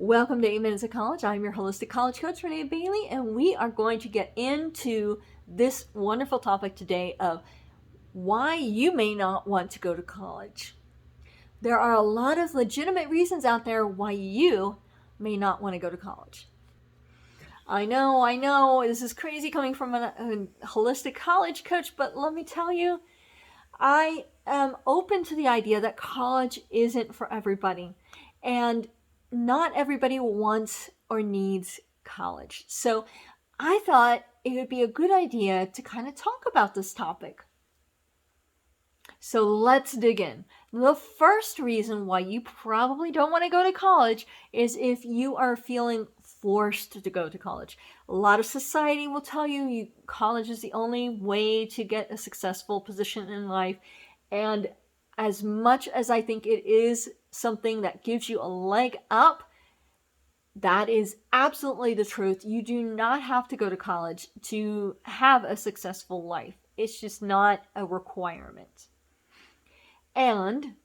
Welcome to 8 Minutes of College. I'm your holistic college coach, Renee Bailey, and we are going to get into this wonderful topic today of why you may not want to go to college. There are a lot of legitimate reasons out there why you may not want to go to college. I know, this is crazy coming from a holistic college coach, but let me tell you, I am open to the idea that college isn't for everybody. And not everybody wants or needs college. So I thought it would be a good idea to kind of talk about this topic. So let's dig in. The first reason why you probably don't want to go to college is if you are feeling forced to go to college. A lot of society will tell you college is the only way to get a successful position in life. And as much as I think it is something that gives you a leg up, that is absolutely the truth. You do not have to go to college to have a successful life. It's just not a requirement. And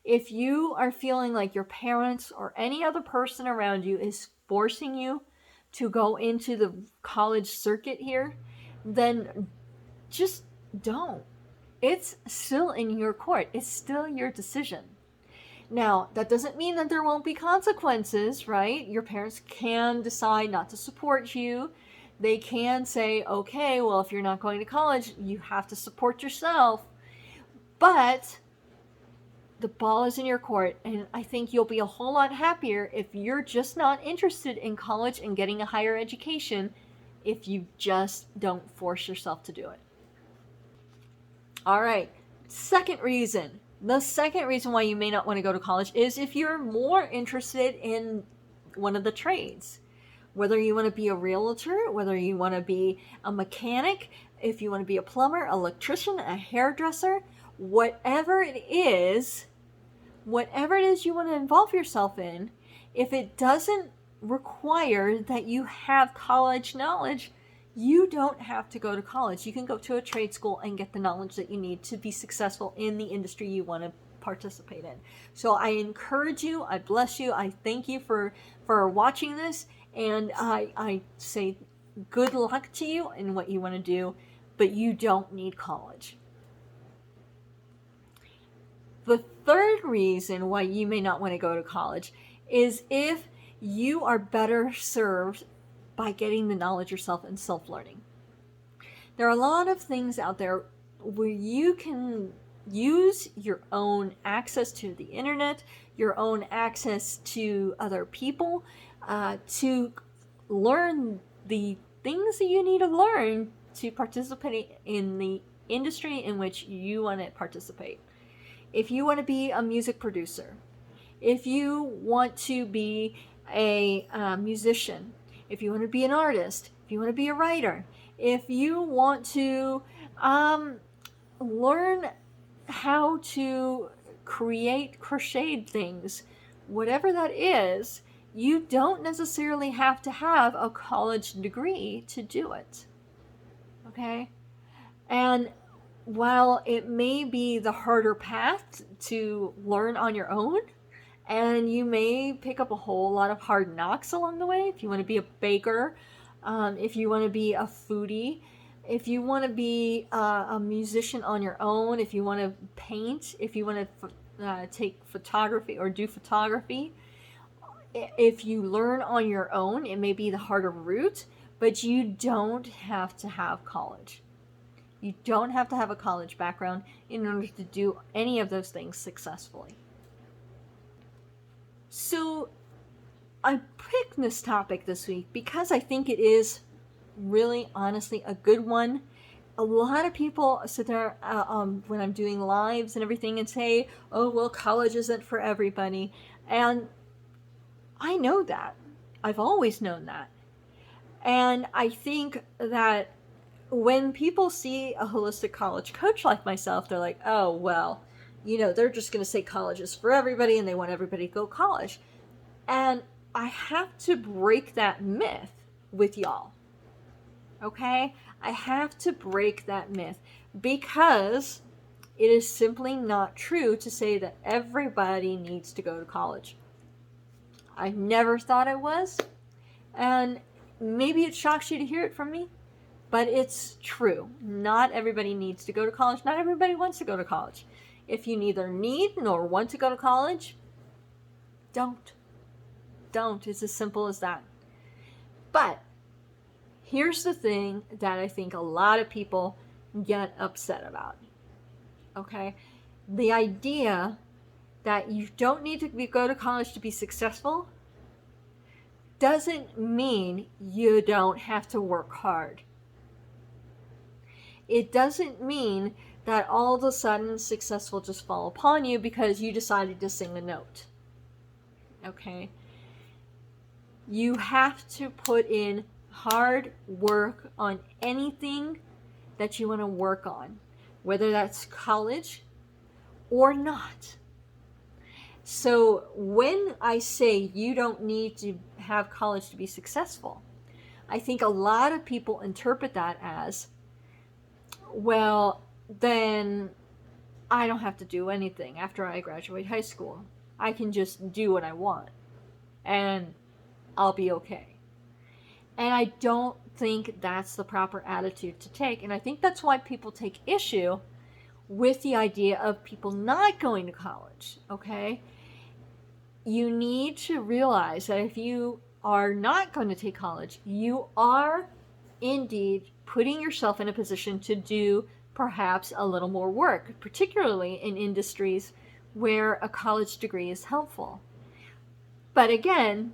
if you are feeling like your parents or any other person around you is forcing you to go into the college circuit here, then just don't. It's still in your court. It's still your decision. Now, that doesn't mean that there won't be consequences, right? Your parents can decide not to support you. They can say, okay, well, if you're not going to college, you have to support yourself. But the ball is in your court, and I think you'll be a whole lot happier if you're just not interested in college and getting a higher education if you just don't force yourself to do it. All right, second reason. The second reason why you may not want to go to college is if you're more interested in one of the trades. Whether you want to be a realtor, whether you want to be a mechanic, if you want to be a plumber, electrician, a hairdresser, whatever it is you want to involve yourself in, if it doesn't require that you have college knowledge, you don't have to go to college. You can go to a trade school and get the knowledge that you need to be successful in the industry you want to participate in. So I encourage you, I bless you, I thank you for watching this, and I say good luck to you in what you want to do, but you don't need college. The third reason why you may not want to go to college is if you are better served by getting the knowledge yourself and self-learning. There are a lot of things out there where you can use your own access to the internet, your own access to other people, to learn the things that you need to learn to participate in the industry in which you want to participate. If you want to be a music producer, if you want to be a musician, if you want to be an artist, if you want to be a writer, if you want to learn how to create crocheted things, whatever that is, you don't necessarily have to have a college degree to do it. Okay? And while it may be the harder path to learn on your own, and you may pick up a whole lot of hard knocks along the way, if you want to be a baker, if you want to be a foodie, if you want to be a musician on your own, if you want to paint, if you want to take photography or do photography, if you learn on your own, it may be the harder route, but you don't have to have college. You don't have to have a college background in order to do any of those things successfully. So I picked this topic this week because I think it is really, honestly, a good one. A lot of people sit there when I'm doing lives and everything and say, oh, well, college isn't for everybody. And I know that. I've always known that. And I think that when people see a holistic college coach like myself, they're like, oh, well, they're just going to say college is for everybody and they want everybody to go to college. And I have to break that myth with y'all. Okay? I have to break that myth because it is simply not true to say that everybody needs to go to college. I never thought I was. And maybe it shocks you to hear it from me, but it's true. Not everybody needs to go to college. Not everybody wants to go to college. If you neither need nor want to go to college, don't. Don't. It's as simple as that. But here's the thing that I think a lot of people get upset about. Okay? The idea that you don't need to go to college to be successful doesn't mean you don't have to work hard. It doesn't mean that all of a sudden success will just fall upon you because you decided to sing a note. Okay? You have to put in hard work on anything that you want to work on, whether that's college or not. So when I say you don't need to have college to be successful, I think a lot of people interpret that as, well, then I don't have to do anything after I graduate high school. I can just do what I want and I'll be okay. And I don't think that's the proper attitude to take. And I think that's why people take issue with the idea of people not going to college, okay? You need to realize that if you are not going to take college, you are indeed putting yourself in a position to do perhaps a little more work, particularly in industries where a college degree is helpful. But again,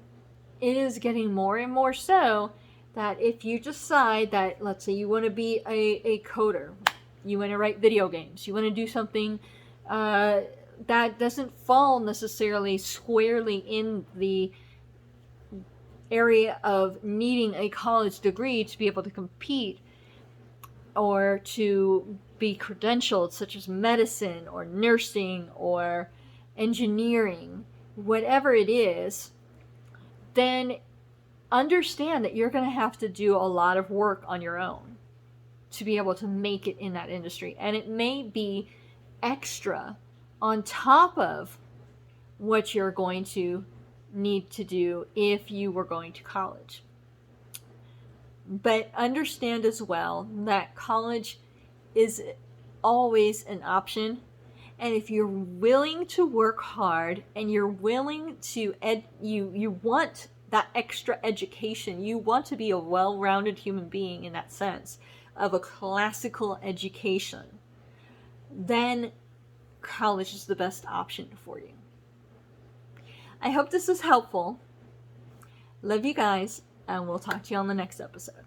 it is getting more and more so that if you decide that, let's say you want to be a coder, you want to write video games, you want to do something that doesn't fall necessarily squarely in the area of needing a college degree to be able to compete or to be credentialed, such as medicine or nursing or engineering, whatever it is, then understand that you're going to have to do a lot of work on your own to be able to make it in that industry. And it may be extra on top of what you're going to need to do if you were going to college. But understand as well that college is always an option. And if you're willing to work hard and you're willing to you want that extra education, you want to be a well-rounded human being in that sense of a classical education, then college is the best option for you. I hope this is helpful. Love you guys, and we'll talk to you on the next episode.